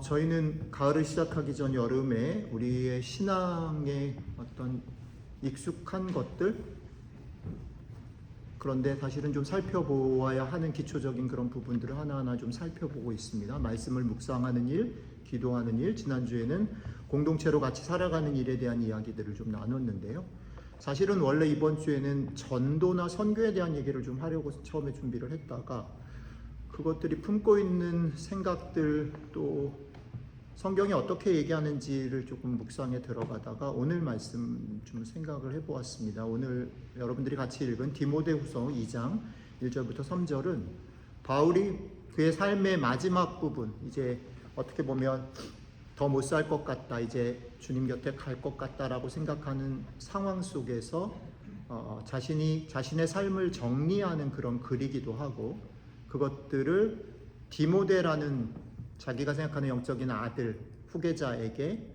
저희는 가을을 시작하기 전 여름에 우리의 신앙의 어떤 익숙한 것들, 그런데 사실은 좀 살펴보아야 하는 기초적인 그런 부분들을 하나하나 좀 살펴보고 있습니다. 말씀을 묵상하는 일, 기도하는 일, 지난주에는 공동체로 같이 살아가는 일에 대한 이야기들을 좀 나눴는데요. 사실은 원래 이번 주에는 전도나 선교에 대한 얘기를 좀 하려고 처음에 준비를 했다가 그것들이 품고 있는 생각들, 또 성경이 어떻게 얘기하는지를 조금 묵상에 들어가다가 오늘 말씀 좀 생각을 해보았습니다. 오늘 여러분들이 같이 읽은 디모데후서 2장 1절부터 3절은 바울이 그의 삶의 마지막 부분, 이제 어떻게 보면 더 못 살 것 같다, 이제 주님 곁에 갈 것 같다라고 생각하는 상황 속에서 자신의 삶을 정리하는 그런 글이기도 하고, 그것들을 디모데라는 자기가 생각하는 영적인 아들, 후계자에게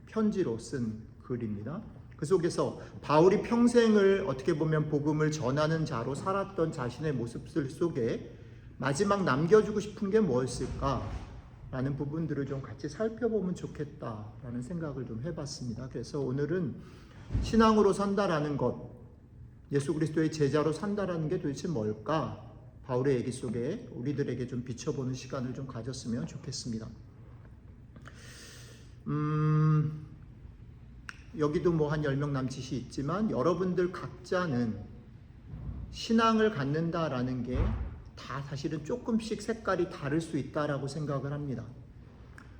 편지로 쓴 글입니다. 그 속에서 바울이 평생을 어떻게 보면 복음을 전하는 자로 살았던 자신의 모습들 속에 마지막 남겨주고 싶은 게 무엇일까? 라는 부분들을 좀 같이 살펴보면 좋겠다라는 생각을 좀 해봤습니다. 그래서 오늘은 신앙으로 산다라는 것, 예수 그리스도의 제자로 산다라는 게 도대체 뭘까? 바울의 얘기 속에 우리들에게 좀 비춰보는 시간을 좀 가졌으면 좋겠습니다. 여기도 뭐 한 10명 남짓이 있지만 여러분들 각자는 신앙을 갖는다라는 게 다 사실은 조금씩 색깔이 다를 수 있다라고 생각을 합니다.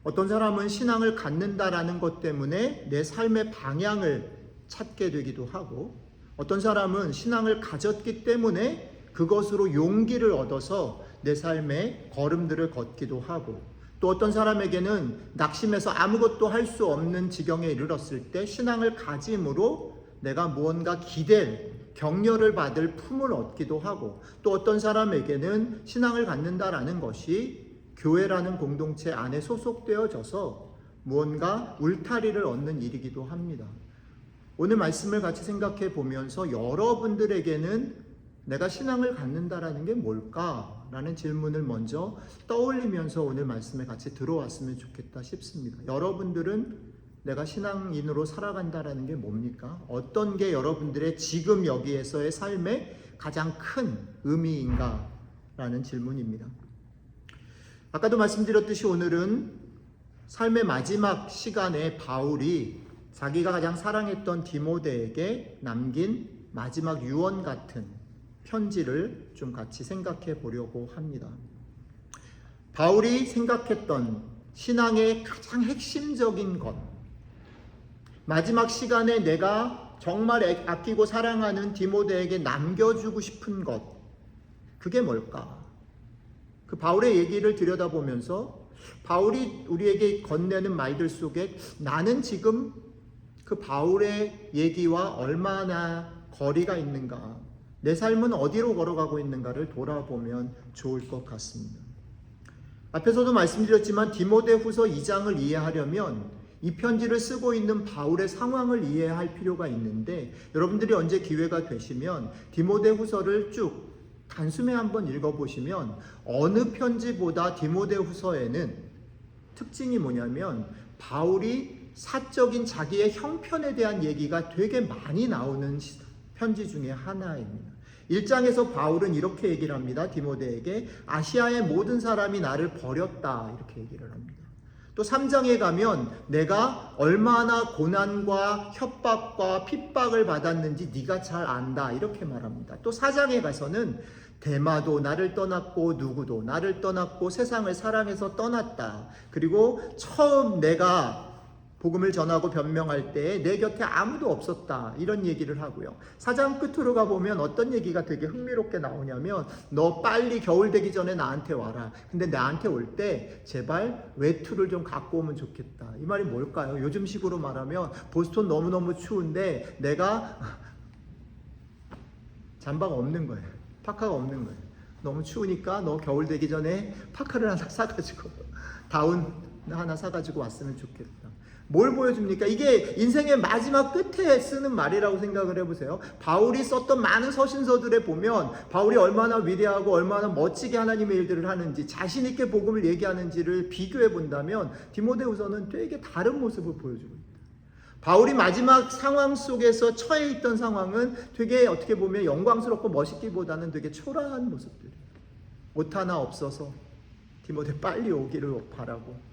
어떤 사람은 신앙을 갖는다라는 것 때문에 내 삶의 방향을 찾게 되기도 하고, 어떤 사람은 신앙을 가졌기 때문에 그것으로 용기를 얻어서 내 삶의 걸음들을 걷기도 하고, 또 어떤 사람에게는 낙심해서 아무것도 할 수 없는 지경에 이르렀을 때 신앙을 가짐으로 내가 무언가 기댈, 격려를 받을 품을 얻기도 하고, 또 어떤 사람에게는 신앙을 갖는다라는 것이 교회라는 공동체 안에 소속되어져서 무언가 울타리를 얻는 일이기도 합니다. 오늘 말씀을 같이 생각해 보면서 여러분들에게는 내가 신앙을 갖는다라는 게 뭘까라는 질문을 먼저 떠올리면서 오늘 말씀에 같이 들어왔으면 좋겠다 싶습니다. 여러분들은 내가 신앙인으로 살아간다라는 게 뭡니까? 어떤 게 여러분들의 지금 여기에서의 삶의 가장 큰 의미인가? 라는 질문입니다. 아까도 말씀드렸듯이 오늘은 삶의 마지막 시간에 바울이 자기가 가장 사랑했던 디모데에게 남긴 마지막 유언 같은 편지를 좀 같이 생각해 보려고 합니다. 바울이 생각했던 신앙의 가장 핵심적인 것, 마지막 시간에 내가 정말 아끼고 사랑하는 디모데에게 남겨주고 싶은 것, 그게 뭘까? 그 바울의 얘기를 들여다보면서 바울이 우리에게 건네는 말들 속에 나는 지금 그 바울의 얘기와 얼마나 거리가 있는가, 내 삶은 어디로 걸어가고 있는가를 돌아보면 좋을 것 같습니다. 앞에서도 말씀드렸지만 디모데후서 2장을 이해하려면 이 편지를 쓰고 있는 바울의 상황을 이해할 필요가 있는데, 여러분들이 언제 기회가 되시면 디모데후서를 쭉 단숨에 한번 읽어보시면 어느 편지보다 디모데후서에는 특징이 뭐냐면 바울이 사적인 자기의 형편에 대한 얘기가 되게 많이 나오는 편지 중에 하나입니다. 1장에서 바울은 이렇게 얘기를 합니다. 디모데에게 아시아의 모든 사람이 나를 버렸다, 이렇게 얘기를 합니다. 또 3장에 가면 내가 얼마나 고난과 협박과 핍박을 받았는지 네가 잘 안다, 이렇게 말합니다. 또 4장에 가서는 데마도 나를 떠났고 누구도 나를 떠났고 세상을 사랑해서 떠났다. 그리고 처음 내가 복음을 전하고 변명할 때 내 곁에 아무도 없었다, 이런 얘기를 하고요. 4장 끝으로 가보면 어떤 얘기가 되게 흥미롭게 나오냐면 너 빨리 겨울 되기 전에 나한테 와라. 근데 나한테 올 때 제발 외투를 좀 갖고 오면 좋겠다. 이 말이 뭘까요? 요즘 식으로 말하면 보스턴 너무너무 추운데 내가 잠바가 없는 거예요. 파카가 없는 거예요. 너무 추우니까 너 겨울 되기 전에 파카를 하나 사가지고 다운 하나 사가지고 왔으면 좋겠다. 뭘 보여줍니까? 이게 인생의 마지막 끝에 쓰는 말이라고 생각을 해보세요. 바울이 썼던 많은 서신서들에 보면 바울이 얼마나 위대하고 얼마나 멋지게 하나님의 일들을 하는지, 자신 있게 복음을 얘기하는지를 비교해 본다면 디모데후서는 되게 다른 모습을 보여주고 있다. 바울이 마지막 상황 속에서 처해 있던 상황은 되게 어떻게 보면 영광스럽고 멋있기보다는 되게 초라한 모습들이에요. 옷 하나 없어서 디모데 빨리 오기를 바라고,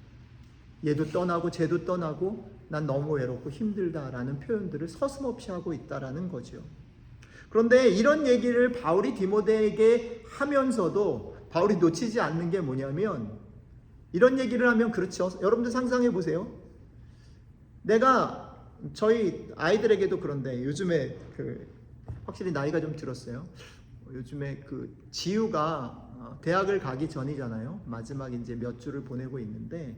얘도 떠나고 쟤도 떠나고 난 너무 외롭고 힘들다라는 표현들을 서슴없이 하고 있다라는 거죠. 그런데 이런 얘기를 바울이 디모데에게 하면서도 바울이 놓치지 않는 게 뭐냐면, 이런 얘기를 하면, 그렇죠, 여러분들 상상해 보세요. 내가 저희 아이들에게도 그런데 요즘에 확실히 나이가 좀 들었어요. 요즘에 지우가 대학을 가기 전이잖아요. 마지막 이제 몇 주를 보내고 있는데,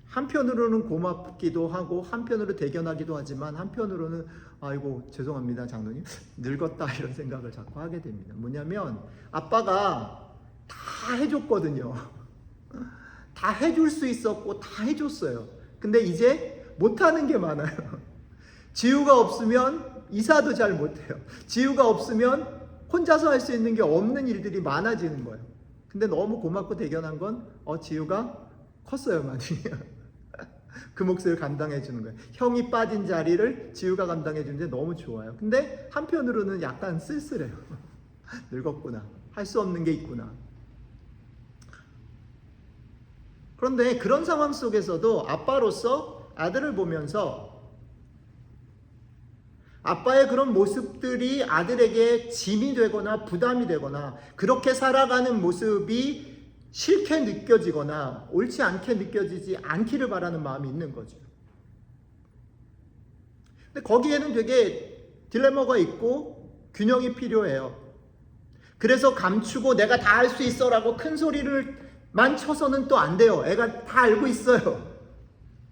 한편으로는 고맙기도 하고 한편으로 대견하기도 하지만 한편으로는 아이고 죄송합니다 장로님, 늙었다 이런 생각을 자꾸 하게 됩니다. 뭐냐면 아빠가 다 해줬거든요. 다 해줄 수 있었고 다 해줬어요. 근데 이제 못하는 게 많아요. 지우가 없으면 이사도 잘 못해요. 지우가 없으면 혼자서 할 수 있는 게 없는 일들이 많아지는 거예요. 근데 너무 고맙고 대견한 건 지우가 컸어요 많이. 그 몫을 감당해 주는 거예요. 형이 빠진 자리를 지우가 감당해 주는데 너무 좋아요. 근데 한편으로는 약간 쓸쓸해요. 늙었구나. 할 수 없는 게 있구나. 그런데 그런 상황 속에서도 아빠로서 아들을 보면서 아빠의 그런 모습들이 아들에게 짐이 되거나 부담이 되거나 그렇게 살아가는 모습이 싫게 느껴지거나 옳지 않게 느껴지지 않기를 바라는 마음이 있는 거죠. 근데 거기에는 되게 딜레마가 있고 균형이 필요해요. 그래서 감추고 내가 다 할 수 있어 라고 큰 소리를만 쳐서는 또 안 돼요. 애가 다 알고 있어요.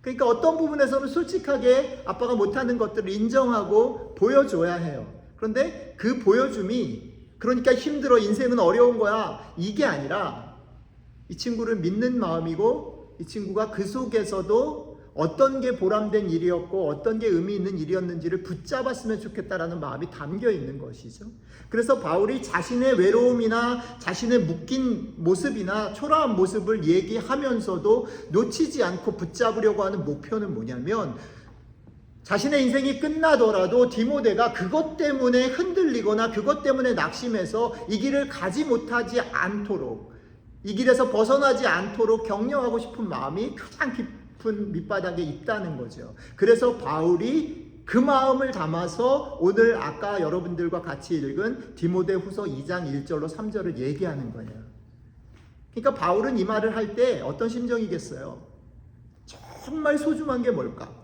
그러니까 어떤 부분에서는 솔직하게 아빠가 못하는 것들을 인정하고 보여줘야 해요. 그런데 그 보여줌이, 그러니까 힘들어, 인생은 어려운 거야, 이게 아니라 이 친구를 믿는 마음이고, 이 친구가 그 속에서도 어떤 게 보람된 일이었고 어떤 게 의미 있는 일이었는지를 붙잡았으면 좋겠다라는 마음이 담겨 있는 것이죠. 그래서 바울이 자신의 외로움이나 자신의 묶인 모습이나 초라한 모습을 얘기하면서도 놓치지 않고 붙잡으려고 하는 목표는 뭐냐면, 자신의 인생이 끝나더라도 디모데가 그것 때문에 흔들리거나 그것 때문에 낙심해서 이 길을 가지 못하지 않도록, 이 길에서 벗어나지 않도록 격려하고 싶은 마음이 가장 깊은 밑바닥에 있다는 거죠. 그래서 바울이 그 마음을 담아서 오늘 아까 여러분들과 같이 읽은 디모데후서 2장 1절로 3절을 얘기하는 거예요. 그러니까 바울은 이 말을 할 때 어떤 심정이겠어요? 정말 소중한 게 뭘까?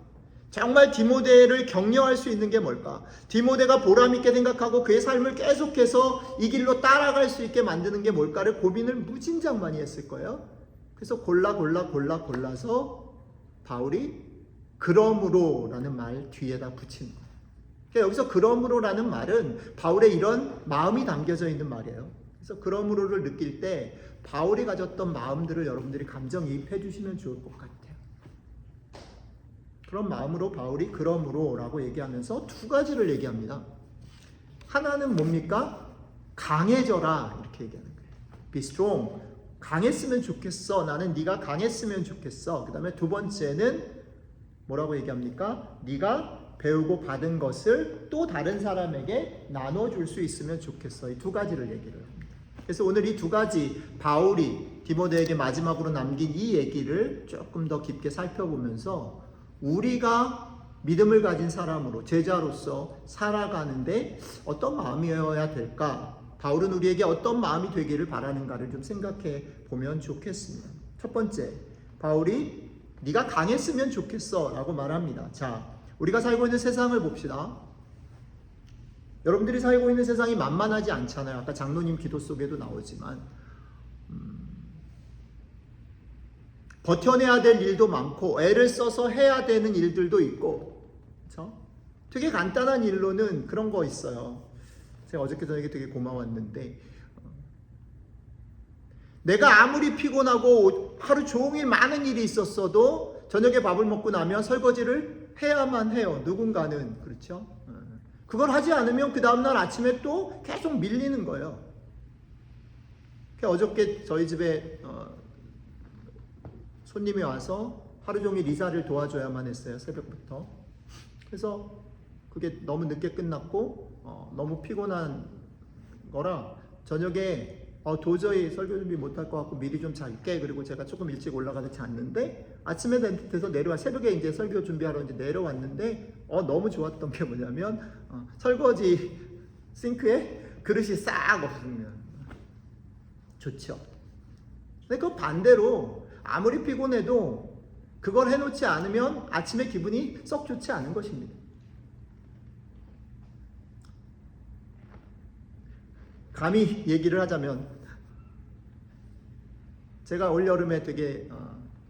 정말 디모데를 격려할 수 있는 게 뭘까? 디모데가 보람있게 생각하고 그의 삶을 계속해서 이 길로 따라갈 수 있게 만드는 게 뭘까를 고민을 무진장 많이 했을 거예요. 그래서 골라서 바울이 그러므로 라는 말 뒤에다 붙인 거예요. 그러니까 여기서 그러므로라는 말은 바울의 이런 마음이 담겨져 있는 말이에요. 그래서 그러므로를 느낄 때 바울이 가졌던 마음들을 여러분들이 감정이입해 주시면 좋을 것 같아요. 그런 마음으로 바울이 그러므로라고 얘기하면서 두 가지를 얘기합니다. 하나는 뭡니까? 강해져라, 이렇게 얘기하는 거예요. Be strong. 강했으면 좋겠어. 나는 네가 강했으면 좋겠어. 그 다음에 두 번째는 뭐라고 얘기합니까? 네가 배우고 받은 것을 또 다른 사람에게 나눠줄 수 있으면 좋겠어. 이 두 가지를 얘기를 합니다. 그래서 오늘 이 두 가지, 바울이 디모데에게 마지막으로 남긴 이 얘기를 조금 더 깊게 살펴보면서 우리가 믿음을 가진 사람으로, 제자로서 살아가는데 어떤 마음이어야 될까? 바울은 우리에게 어떤 마음이 되기를 바라는가를 좀 생각해 보면 좋겠습니다. 첫 번째, 바울이 네가 강했으면 좋겠어 라고 말합니다. 자, 우리가 살고 있는 세상을 봅시다. 여러분들이 살고 있는 세상이 만만하지 않잖아요. 아까 장로님 기도 속에도 나오지만 버텨내야 될 일도 많고 애를 써서 해야 되는 일들도 있고, 그렇죠? 되게 간단한 일로는 그런 거 있어요. 제가 어저께 저녁에 되게 고마웠는데, 내가 아무리 피곤하고 하루 종일 많은 일이 있었어도 저녁에 밥을 먹고 나면 설거지를 해야만 해요. 누군가는. 그렇죠? 그걸 하지 않으면 그 다음날 아침에 또 계속 밀리는 거예요. 어저께 저희 집에 손님이 와서 하루 종일 이사를 도와줘야만 했어요. 새벽부터. 그래서 그게 너무 늦게 끝났고 너무 피곤한 거라 저녁에 도저히 설교 준비 못할 것 같고 미리 좀 잘게. 그리고 제가 조금 일찍 올라가서 잤는데 아침에 돼서 새벽에 이제 설교 준비하러 이제 내려왔는데 너무 좋았던 게 뭐냐면 설거지 싱크에 그릇이 싹 없으면 좋죠. 근데 그 반대로 아무리 피곤해도 그걸 해놓지 않으면 아침에 기분이 썩 좋지 않은 것입니다. 감히 얘기를 하자면 제가 올여름에 되게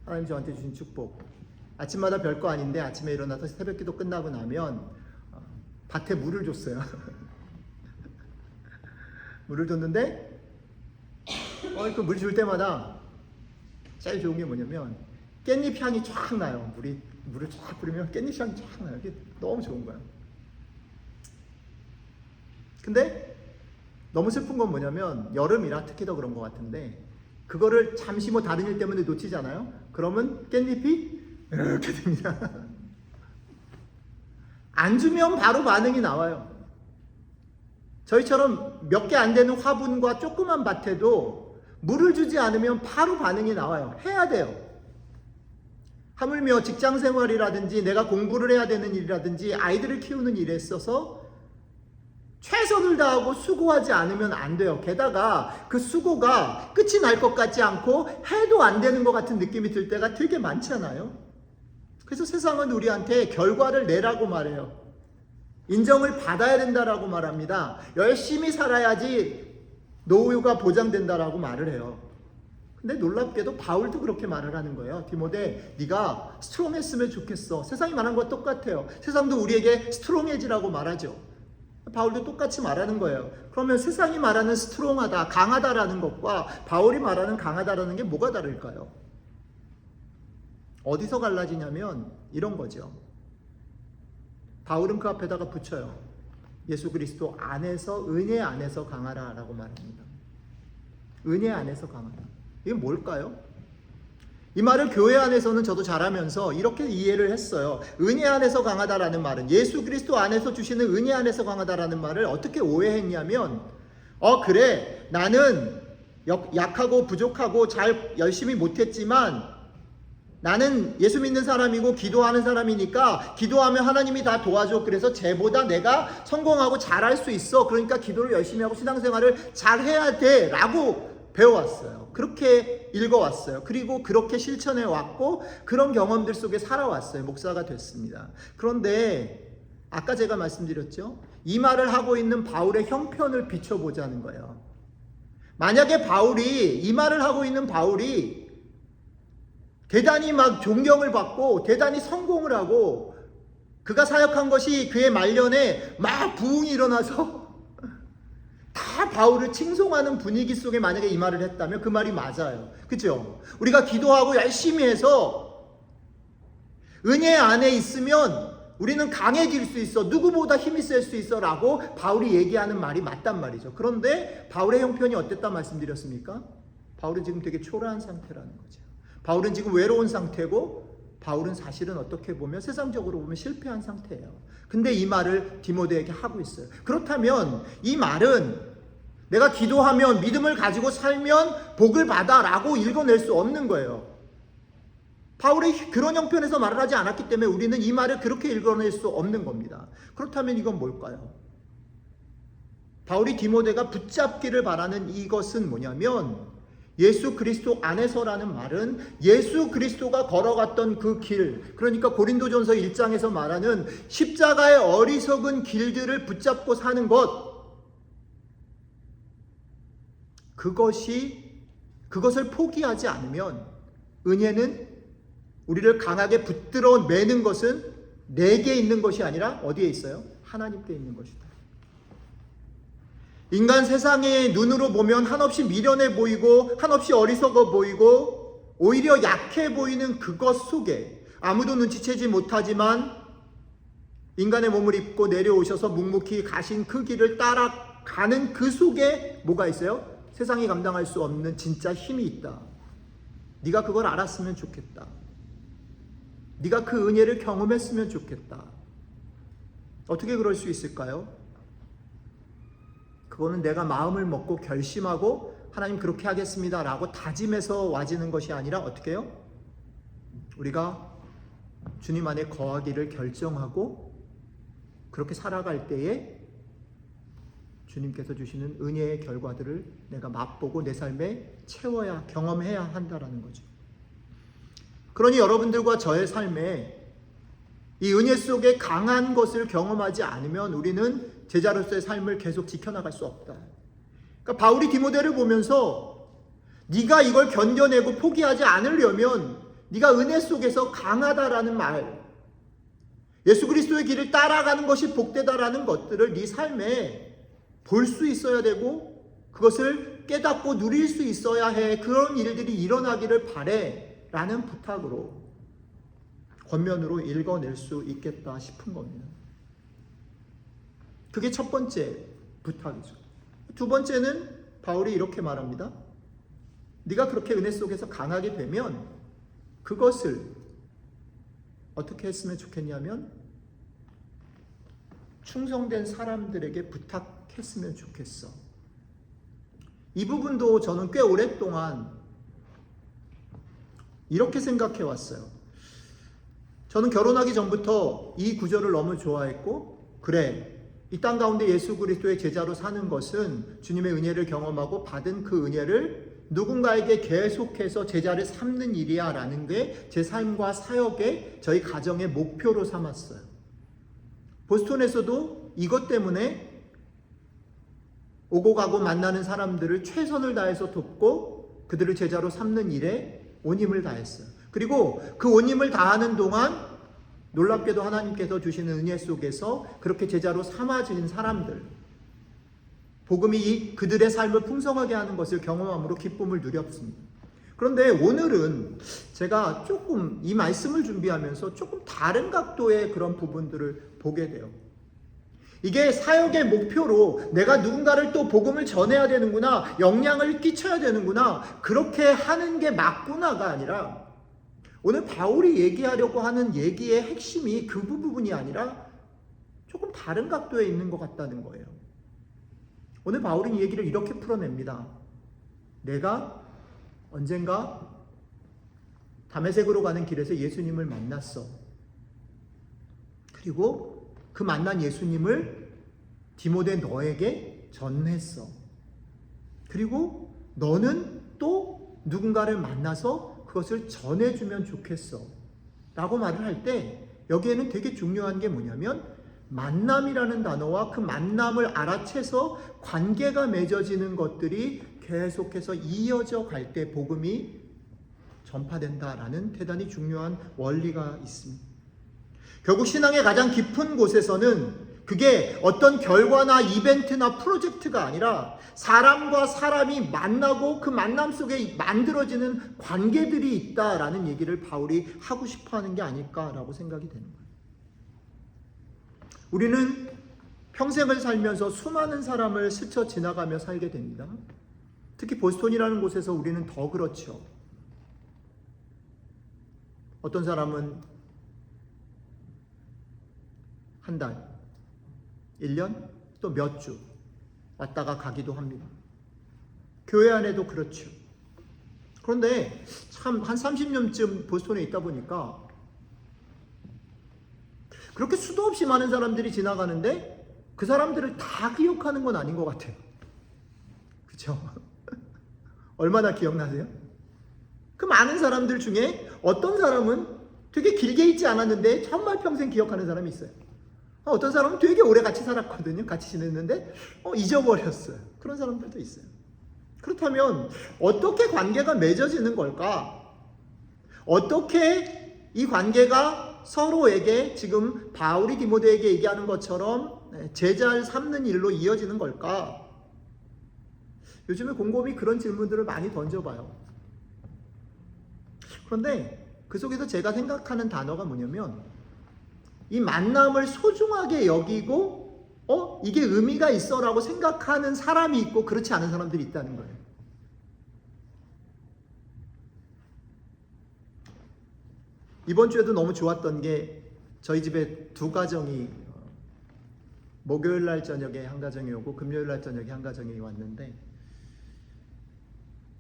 하나님 저한테 주신 축복, 아침마다 별거 아닌데 아침에 일어나서 새벽기도 끝나고 나면 밭에 물을 줬어요. 물을 줬는데 그 물 줄 때마다 제일 좋은 게 뭐냐면 깻잎 향이 쫙 나요. 물을 쫙 뿌리면 깻잎 향이 쫙 나요. 이게 너무 좋은 거예요. 근데 너무 슬픈 건 뭐냐면 여름이라 특히 더 그런 것 같은데 그거를 잠시 다른 일 때문에 놓치잖아요. 그러면 깻잎이 이렇게 됩니다. 안 주면 바로 반응이 나와요. 저희처럼 몇 개 안 되는 화분과 조그만 밭에도 물을 주지 않으면 바로 반응이 나와요. 해야 돼요. 하물며 직장 생활이라든지 내가 공부를 해야 되는 일이라든지 아이들을 키우는 일에 있어서 최선을 다하고 수고하지 않으면 안 돼요. 게다가 그 수고가 끝이 날 것 같지 않고 해도 안 되는 것 같은 느낌이 들 때가 되게 많잖아요. 그래서 세상은 우리한테 결과를 내라고 말해요. 인정을 받아야 된다라고 말합니다. 열심히 살아야지 노후가 보장된다라고 말을 해요. 근데 놀랍게도 바울도 그렇게 말을 하는 거예요. 디모데, 네가 스트롱했으면 좋겠어. 세상이 말한 것 똑같아요. 세상도 우리에게 스트롱해지라고 말하죠. 바울도 똑같이 말하는 거예요. 그러면 세상이 말하는 스트롱하다, 강하다라는 것과 바울이 말하는 강하다라는 게 뭐가 다를까요? 어디서 갈라지냐면 이런 거죠. 바울은 그 앞에다가 붙여요. 예수 그리스도 안에서, 은혜 안에서 강하라라고 말합니다. 은혜 안에서 강하다. 이게 뭘까요? 이 말을 교회 안에서는 저도 잘하면서 이렇게 이해를 했어요. 은혜 안에서 강하다라는 말은 예수 그리스도 안에서 주시는 은혜 안에서 강하다라는 말을 어떻게 오해했냐면 그래, 나는 약하고 부족하고 잘 열심히 못했지만 나는 예수 믿는 사람이고 기도하는 사람이니까 기도하면 하나님이 다 도와줘. 그래서 쟤보다 내가 성공하고 잘할 수 있어. 그러니까 기도를 열심히 하고 신앙생활을 잘 해야 돼 라고 배워왔어요. 그렇게 읽어왔어요. 그리고 그렇게 실천해 왔고 그런 경험들 속에 살아왔어요. 목사가 됐습니다. 그런데 아까 제가 말씀드렸죠. 이 말을 하고 있는 바울의 형편을 비춰보자는 거예요. 만약에 이 말을 하고 있는 바울이 대단히 막 존경을 받고 대단히 성공을 하고 그가 사역한 것이 그의 말년에 막 부흥이 일어나서 다 바울을 칭송하는 분위기 속에 만약에 이 말을 했다면 그 말이 맞아요. 그죠? 우리가 기도하고 열심히 해서 은혜 안에 있으면 우리는 강해질 수 있어. 누구보다 힘이 셀 수 있어 라고 바울이 얘기하는 말이 맞단 말이죠. 그런데 바울의 형편이 어땠다 말씀드렸습니까? 바울은 지금 되게 초라한 상태라는 거죠. 바울은 지금 외로운 상태고 바울은 사실은 어떻게 보면 세상적으로 보면 실패한 상태예요. 근데 이 말을 디모데에게 하고 있어요. 그렇다면 이 말은 내가 기도하면 믿음을 가지고 살면 복을 받아 라고 읽어낼 수 없는 거예요. 바울이 그런 형편에서 말을 하지 않았기 때문에 우리는 이 말을 그렇게 읽어낼 수 없는 겁니다. 그렇다면 이건 뭘까요? 바울이 디모데가 붙잡기를 바라는 이것은 뭐냐면 예수 그리스도 안에서라는 말은 예수 그리스도가 걸어갔던 그 길, 그러니까 고린도전서 1장에서 말하는 십자가의 어리석은 길들을 붙잡고 사는 것, 그것을 포기하지 않으면 은혜는 우리를 강하게 붙들어 매는 것은 내게 있는 것이 아니라 어디에 있어요? 하나님께 있는 것이다. 인간 세상의 눈으로 보면 한없이 미련해 보이고 한없이 어리석어 보이고 오히려 약해 보이는 그것 속에 아무도 눈치채지 못하지만 인간의 몸을 입고 내려오셔서 묵묵히 가신 그 길을 따라가는 그 속에 뭐가 있어요? 세상이 감당할 수 없는 진짜 힘이 있다. 네가 그걸 알았으면 좋겠다. 네가 그 은혜를 경험했으면 좋겠다. 어떻게 그럴 수 있을까요? 그거는 내가 마음을 먹고 결심하고 하나님 그렇게 하겠습니다 라고 다짐해서 와지는 것이 아니라 어떻게 해요? 우리가 주님 안에 거하기를 결정하고 그렇게 살아갈 때에 주님께서 주시는 은혜의 결과들을 내가 맛보고 내 삶에 채워야, 경험해야 한다라는 거죠. 그러니 여러분들과 저의 삶에 이 은혜 속에 강한 것을 경험하지 않으면 우리는 제자로서의 삶을 계속 지켜나갈 수 없다. 그러니까 바울이 디모데를 보면서 네가 이걸 견뎌내고 포기하지 않으려면 네가 은혜 속에서 강하다라는 말, 예수 그리스도의 길을 따라가는 것이 복되다라는 것들을 네 삶에 볼 수 있어야 되고 그것을 깨닫고 누릴 수 있어야 해. 그런 일들이 일어나기를 바래 라는 부탁으로 권면으로 읽어낼 수 있겠다 싶은 겁니다. 그게 첫 번째 부탁이죠. 두 번째는 바울이 이렇게 말합니다. 네가 그렇게 은혜 속에서 강하게 되면 그것을 어떻게 했으면 좋겠냐면 충성된 사람들에게 부탁했으면 좋겠어. 이 부분도 저는 꽤 오랫동안 이렇게 생각해 왔어요. 저는 결혼하기 전부터 이 구절을 너무 좋아했고, 그래, 이 땅 가운데 예수 그리스도의 제자로 사는 것은 주님의 은혜를 경험하고 받은 그 은혜를 누군가에게 계속해서 제자를 삼는 일이야 라는 게 제 삶과 사역의 저희 가정의 목표로 삼았어요. 보스턴에서도 이것 때문에 오고 가고 만나는 사람들을 최선을 다해서 돕고 그들을 제자로 삼는 일에 온 힘을 다했어요. 그리고 그 온 힘을 다하는 동안 놀랍게도 하나님께서 주시는 은혜 속에서 그렇게 제자로 삼아진 사람들, 복음이 그들의 삶을 풍성하게 하는 것을 경험함으로 기쁨을 누렸습니다. 그런데 오늘은 제가 조금 이 말씀을 준비하면서 조금 다른 각도의 그런 부분들을 보게 돼요. 이게 사역의 목표로 내가 누군가를 또 복음을 전해야 되는구나, 영향을 끼쳐야 되는구나, 그렇게 하는 게 맞구나가 아니라 오늘 바울이 얘기하려고 하는 얘기의 핵심이 그 부분이 아니라 조금 다른 각도에 있는 것 같다는 거예요. 오늘 바울은 이 얘기를 이렇게 풀어냅니다. 내가 언젠가 다메섹으로 가는 길에서 예수님을 만났어. 그리고 그 만난 예수님을 디모데 너에게 전했어. 그리고 너는 또 누군가를 만나서 그것을 전해주면 좋겠어 라고 말을 할 때 여기에는 되게 중요한 게 뭐냐면 만남이라는 단어와 그 만남을 알아채서 관계가 맺어지는 것들이 계속해서 이어져 갈 때 복음이 전파된다라는 대단히 중요한 원리가 있습니다. 결국 신앙의 가장 깊은 곳에서는 그게 어떤 결과나 이벤트나 프로젝트가 아니라 사람과 사람이 만나고 그 만남 속에 만들어지는 관계들이 있다라는 얘기를 바울이 하고 싶어 하는 게 아닐까라고 생각이 되는 거예요. 우리는 평생을 살면서 수많은 사람을 스쳐 지나가며 살게 됩니다. 특히 보스턴이라는 곳에서 우리는 더 그렇죠. 어떤 사람은 한 달, 1년, 또 몇 주 왔다가 가기도 합니다. 교회 안에도 그렇죠. 그런데 참 한 30년쯤 보스턴에 있다 보니까 그렇게 수도 없이 많은 사람들이 지나가는데 그 사람들을 다 기억하는 건 아닌 것 같아요. 그렇죠? 얼마나 기억나세요? 그 많은 사람들 중에 어떤 사람은 되게 길게 있지 않았는데 정말 평생 기억하는 사람이 있어요. 어떤 사람은 되게 오래 같이 살았거든요. 같이 지냈는데 잊어버렸어요. 그런 사람들도 있어요. 그렇다면 어떻게 관계가 맺어지는 걸까? 어떻게 이 관계가 서로에게 지금 바울이 디모데에게 얘기하는 것처럼 제자를 삼는 일로 이어지는 걸까? 요즘에 곰곰이 그런 질문들을 많이 던져봐요. 그런데 그 속에서 제가 생각하는 단어가 뭐냐면 이 만남을 소중하게 여기고 이게 의미가 있어라고 생각하는 사람이 있고 그렇지 않은 사람들이 있다는 거예요. 이번 주에도 너무 좋았던 게 저희 집에 두 가정이 목요일 날 저녁에 한 가정이 오고 금요일 날 저녁에 한 가정이 왔는데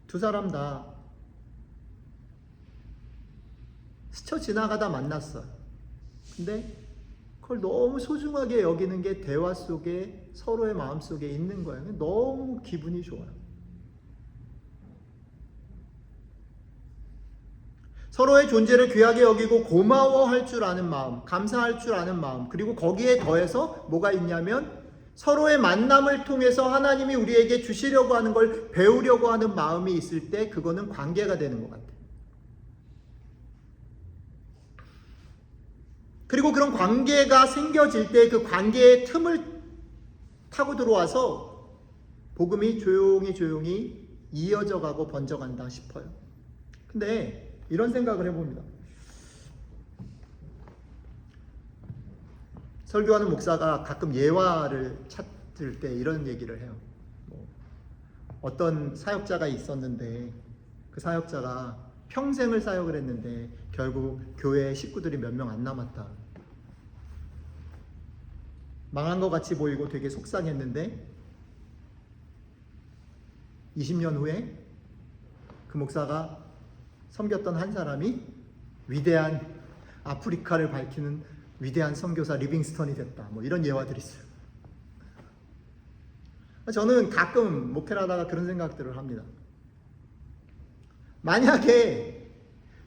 두 사람 다 스쳐 지나가다 만났어요. 근데 그걸 너무 소중하게 여기는 게 대화 속에 서로의 마음 속에 있는 거예요. 너무 기분이 좋아요. 서로의 존재를 귀하게 여기고 고마워할 줄 아는 마음, 감사할 줄 아는 마음, 그리고 거기에 더해서 뭐가 있냐면 서로의 만남을 통해서 하나님이 우리에게 주시려고 하는 걸 배우려고 하는 마음이 있을 때 그거는 관계가 되는 것 같아요. 그리고 그런 관계가 생겨질 때 그 관계의 틈을 타고 들어와서 복음이 조용히 이어져 가고 번져간다 싶어요. 근데 이런 생각을 해봅니다. 설교하는 목사가 가끔 예화를 찾을 때 이런 얘기를 해요. 어떤 사역자가 있었는데 그 사역자가 평생을 사역을 했는데 결국 교회 식구들이 몇 명 안 남았다. 망한 것 같이 보이고 되게 속상했는데 20년 후에 그 목사가 섬겼던 한 사람이 위대한 아프리카를 밝히는 위대한 선교사 리빙스턴이 됐다. 이런 예화들이 있어요. 저는 가끔 목회를 하다가 그런 생각들을 합니다. 만약에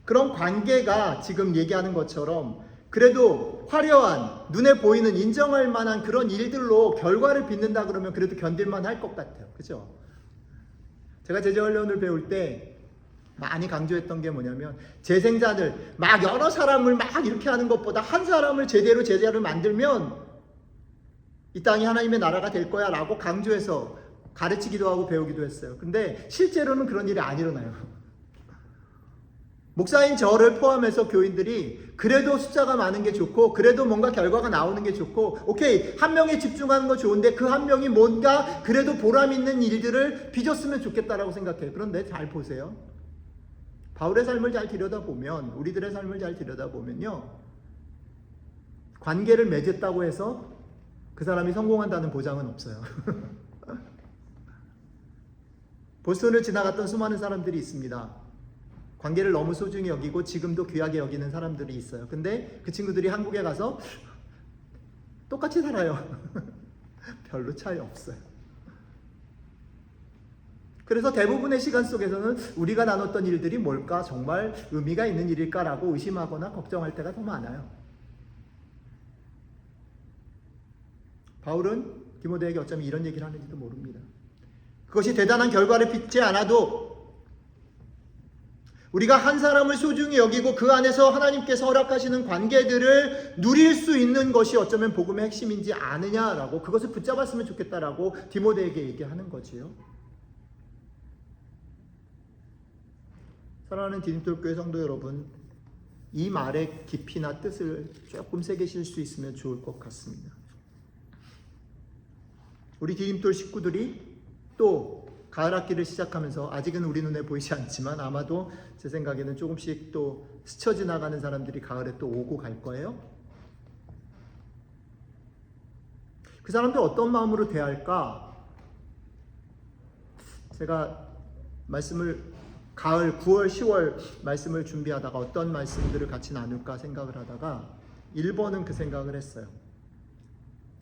그런 관계가 지금 얘기하는 것처럼 그래도 화려한 눈에 보이는 인정할 만한 그런 일들로 결과를 빚는다 그러면 그래도 견딜만 할 것 같아요. 그죠? 제가 제자훈련을 배울 때 많이 강조했던 게 뭐냐면 재생자들 막 여러 사람을 막 이렇게 하는 것보다 한 사람을 제대로 제자를 만들면 이 땅이 하나님의 나라가 될 거야 라고 강조해서 가르치기도 하고 배우기도 했어요. 근데 실제로는 그런 일이 안 일어나요. 목사인 저를 포함해서 교인들이 그래도 숫자가 많은 게 좋고 그래도 뭔가 결과가 나오는 게 좋고 오케이 한 명에 집중하는 거 좋은데 그 한 명이 뭔가 그래도 보람 있는 일들을 빚었으면 좋겠다라고 생각해요. 그런데 잘 보세요. 바울의 삶을 잘 들여다보면 우리들의 삶을 잘 들여다보면요. 관계를 맺었다고 해서 그 사람이 성공한다는 보장은 없어요. 보스턴을 지나갔던 수많은 사람들이 있습니다. 관계를 너무 소중히 여기고 지금도 귀하게 여기는 사람들이 있어요. 근데 그 친구들이 한국에 가서 똑같이 살아요. 별로 차이 없어요. 그래서 대부분의 시간 속에서는 우리가 나눴던 일들이 뭘까? 정말 의미가 있는 일일까라고 의심하거나 걱정할 때가 더 많아요. 바울은 디모데에게 어쩌면 이런 얘기를 하는지도 모릅니다. 그것이 대단한 결과를 빚지 않아도 우리가 한 사람을 소중히 여기고 그 안에서 하나님께서 허락하시는 관계들을 누릴 수 있는 것이 어쩌면 복음의 핵심이지 않으냐라고 그것을 붙잡았으면 좋겠다라고 디모데에게 얘기하는 거지요. 사랑하는 디딤돌교회 성도 여러분, 이 말의 깊이나 뜻을 조금 새기실 수 있으면 좋을 것 같습니다. 우리 디딤돌 식구들이 또 가을 학기를 시작하면서 아직은 우리 눈에 보이지 않지만 아마도 제 생각에는 조금씩 또 스쳐 지나가는 사람들이 가을에 또 오고 갈 거예요. 그 사람들 어떤 마음으로 대할까? 제가 말씀을 가을 9월 10월 말씀을 준비하다가 어떤 말씀들을 같이 나눌까 생각을 하다가 1번은 그 생각을 했어요.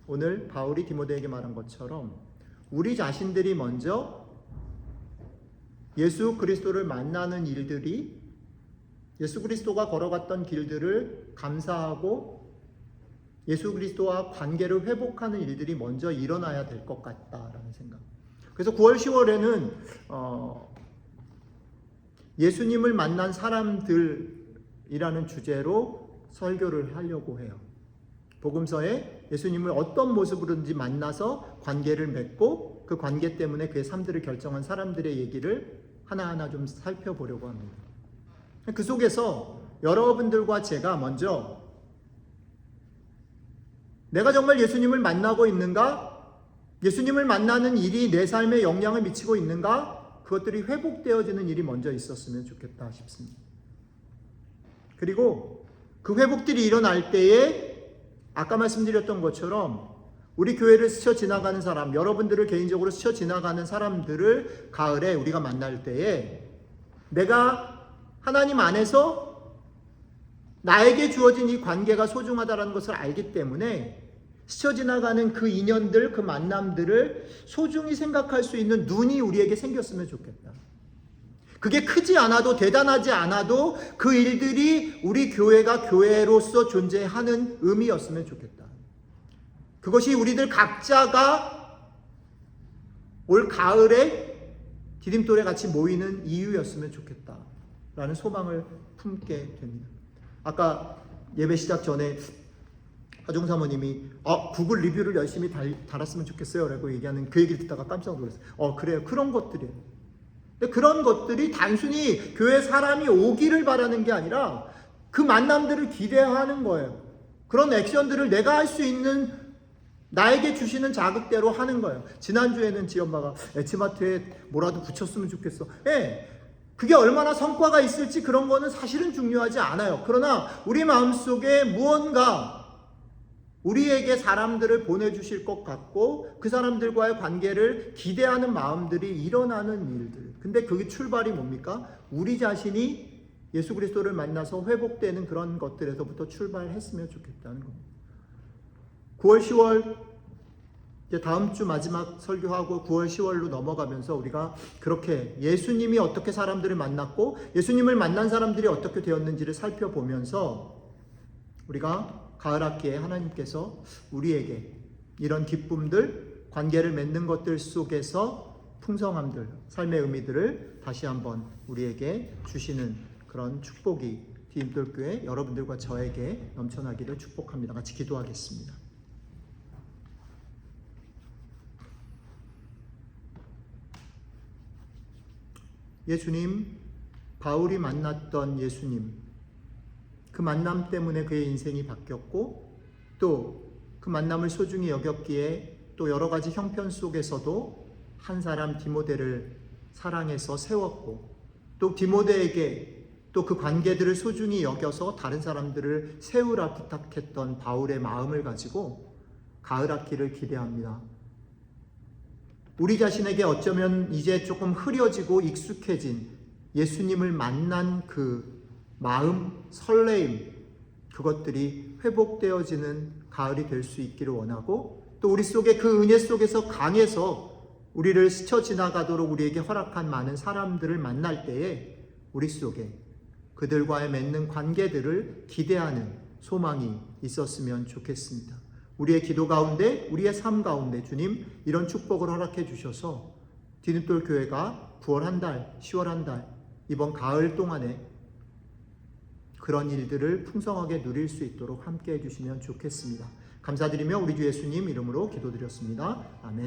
오늘 바울이 디모데에게 말한 것처럼 우리 자신들이 먼저 예수 그리스도를 만나는 일들이 예수 그리스도가 걸어갔던 길들을 감사하고 예수 그리스도와 관계를 회복하는 일들이 먼저 일어나야 될 것 같다라는 생각. 그래서 9월 10월에는 예수님을 만난 사람들이라는 주제로 설교를 하려고 해요. 복음서에 예수님을 어떤 모습으로든지 만나서 관계를 맺고 그 관계 때문에 그의 삶들을 결정한 사람들의 얘기를 하나하나 좀 살펴보려고 합니다. 그 속에서 여러분들과 제가 먼저 내가 정말 예수님을 만나고 있는가? 예수님을 만나는 일이 내 삶에 영향을 미치고 있는가? 그것들이 회복되어지는 일이 먼저 있었으면 좋겠다 싶습니다. 그리고 그 회복들이 일어날 때에 아까 말씀드렸던 것처럼 우리 교회를 스쳐 지나가는 사람, 여러분들을 개인적으로 스쳐 지나가는 사람들을 가을에 우리가 만날 때에 내가 하나님 안에서 나에게 주어진 이 관계가 소중하다는 것을 알기 때문에 스쳐 지나가는 그 인연들, 그 만남들을 소중히 생각할 수 있는 눈이 우리에게 생겼으면 좋겠다. 그게 크지 않아도 대단하지 않아도 그 일들이 우리 교회가 교회로서 존재하는 의미였으면 좋겠다. 그것이 우리들 각자가 올 가을에 디딤돌에 같이 모이는 이유였으면 좋겠다 라는 소망을 품게 됩니다. 아까 예배 시작 전에 하종 사모님이 구글 리뷰를 열심히 달았으면 좋겠어요 라고 얘기하는 그 얘기를 듣다가 깜짝 놀랐어요. 그래요. 그런 것들이에요. 근데 그런 것들이 단순히 교회 사람이 오기를 바라는 게 아니라 그 만남들을 기대하는 거예요. 그런 액션들을 내가 할 수 있는 나에게 주시는 자극대로 하는 거예요. 지난주에는 지엄마가 에치마트에 뭐라도 붙였으면 좋겠어. 그게 얼마나 성과가 있을지 그런 거는 사실은 중요하지 않아요. 그러나 우리 마음속에 무언가 우리에게 사람들을 보내주실 것 같고 그 사람들과의 관계를 기대하는 마음들이 일어나는 일들. 근데 그게 출발이 뭡니까? 우리 자신이 예수 그리스도를 만나서 회복되는 그런 것들에서부터 출발했으면 좋겠다는 겁니다. 9월, 10월 이제 다음 주 마지막 설교하고 9월, 10월로 넘어가면서 우리가 그렇게 예수님이 어떻게 사람들을 만났고 예수님을 만난 사람들이 어떻게 되었는지를 살펴보면서 우리가 가을 학기에 하나님께서 우리에게 이런 기쁨들, 관계를 맺는 것들 속에서 풍성함들, 삶의 의미들을 다시 한번 우리에게 주시는 그런 축복이 디딤돌교회 여러분들과 저에게 넘쳐나기를 축복합니다. 같이 기도하겠습니다. 예수님, 바울이 만났던 예수님, 그 만남 때문에 그의 인생이 바뀌었고 또 그 만남을 소중히 여겼기에 또 여러 가지 형편 속에서도 한 사람 디모데를 사랑해서 세웠고 또 디모데에게 또 그 관계들을 소중히 여겨서 다른 사람들을 세우라 부탁했던 바울의 마음을 가지고 가을 학기를 기대합니다. 우리 자신에게 어쩌면 이제 조금 흐려지고 익숙해진 예수님을 만난 그 마음, 설레임, 그것들이 회복되어지는 가을이 될 수 있기를 원하고 또 우리 속에 그 은혜 속에서 강해서 우리를 스쳐 지나가도록 우리에게 허락한 많은 사람들을 만날 때에 우리 속에 그들과의 맺는 관계들을 기대하는 소망이 있었으면 좋겠습니다. 우리의 기도 가운데, 우리의 삶 가운데 주님 이런 축복을 허락해 주셔서 디딤돌 교회가 9월 한 달, 10월 한 달, 이번 가을 동안에 그런 일들을 풍성하게 누릴 수 있도록 함께 해주시면 좋겠습니다. 감사드리며 우리 주 예수님 이름으로 기도드렸습니다. 아멘.